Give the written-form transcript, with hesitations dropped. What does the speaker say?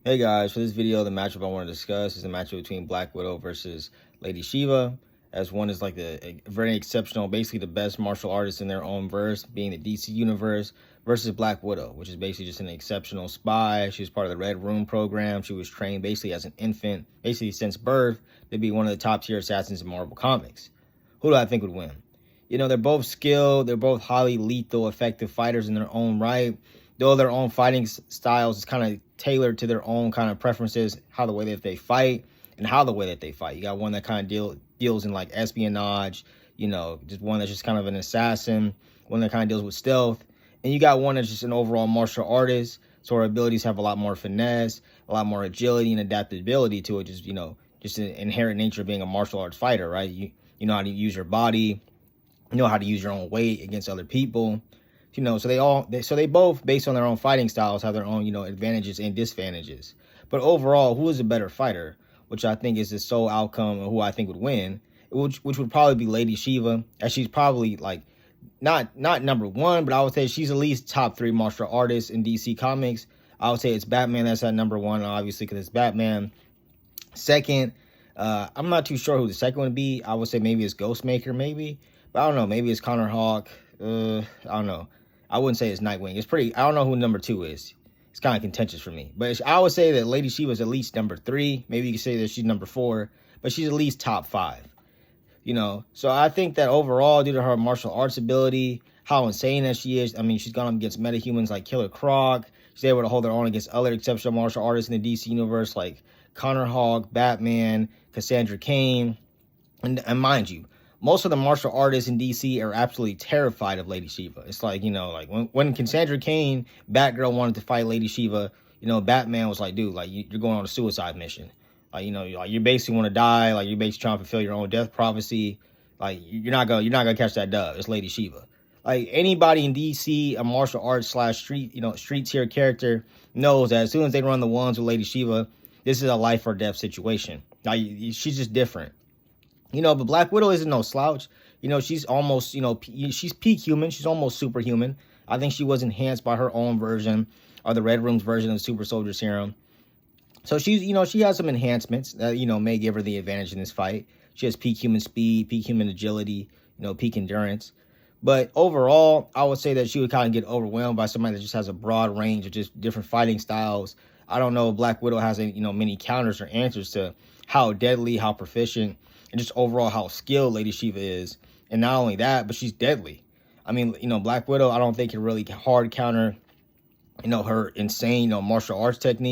Hey guys, for this video, the matchup I want to discuss is the matchup between Black Widow versus Lady Shiva, as one is like a very exceptional, basically the best martial artist in their own verse, being the DC universe, versus Black Widow, which is basically just an exceptional spy. She was part of the Red Room program. She was trained basically as an infant, basically since birth, to be one of the top tier assassins in Marvel Comics. Who do I think would win? You know, they're both skilled, they're both highly lethal, effective fighters in their own right. Though their own fighting styles is kind of tailored to their own kind of preferences, how the way that they fight and how the way that they fight. You got one that kind of deals in like espionage, you know, just one that's just kind of an assassin, one that kind of deals with stealth. And you got one that's just an overall martial artist. So her abilities have a lot more finesse, a lot more agility and adaptability to it. Just, you know, just an inherent nature of being a martial arts fighter, right? You know how to use your body, you know how to use your own weight against other people. You know, so they both, based on their own fighting styles, have their own, you know, advantages and disadvantages. But overall, who is a better fighter, which I think is the sole outcome of who I think would win, which would probably be Lady Shiva, as she's probably like not number one, but I would say she's at least top 3 martial artists in DC Comics. I would say it's Batman that's at number 1, obviously, because it's Batman. Second, I'm not too sure who the second one would be. I would say maybe it's Ghostmaker, maybe. But I don't know. Maybe it's Connor Hawk. I don't know. I wouldn't say it's Nightwing. It's pretty. I don't know who number 2 is. It's kind of contentious for me. But I would say that Lady Shiva is at least number 3. Maybe you could say that she's number 4. But she's at least top 5. You know. So I think that overall, due to her martial arts ability, how insane that she is. I mean, she's gone up against metahumans like Killer Croc. She's able to hold her own against other exceptional martial artists in the DC universe like Connor Hawk, Batman, Cassandra Cain. And mind you, most of the martial artists in DC are absolutely terrified of Lady Shiva. It's like, you know, like when Cassandra Cain, Batgirl, wanted to fight Lady Shiva, you know, Batman was like, dude, like you're going on a suicide mission. Like, you know, like you basically want to die. Like you're basically trying to fulfill your own death prophecy. Like you're not gonna catch that dove. It's Lady Shiva. Like anybody in DC, a martial arts / street, you know, street tier character knows that as soon as they run the ones with Lady Shiva, this is a life or death situation. Like she's just different. You know, but Black Widow isn't no slouch. You know, she's almost, you know, she's peak human. She's almost superhuman. I think she was enhanced by her own version or the Red Room's version of the Super Soldier Serum. So she's, you know, she has some enhancements that, you know, may give her the advantage in this fight. She has peak human speed, peak human agility, you know, peak endurance. But overall, I would say that she would kind of get overwhelmed by somebody that just has a broad range of just different fighting styles. I don't know if Black Widow has, you know, many counters or answers to how deadly, how proficient, and just overall how skilled Lady Shiva is. And not only that, but she's deadly. I mean, you know, Black Widow, I don't think can really hard counter, you know, her insane, you know, martial arts technique.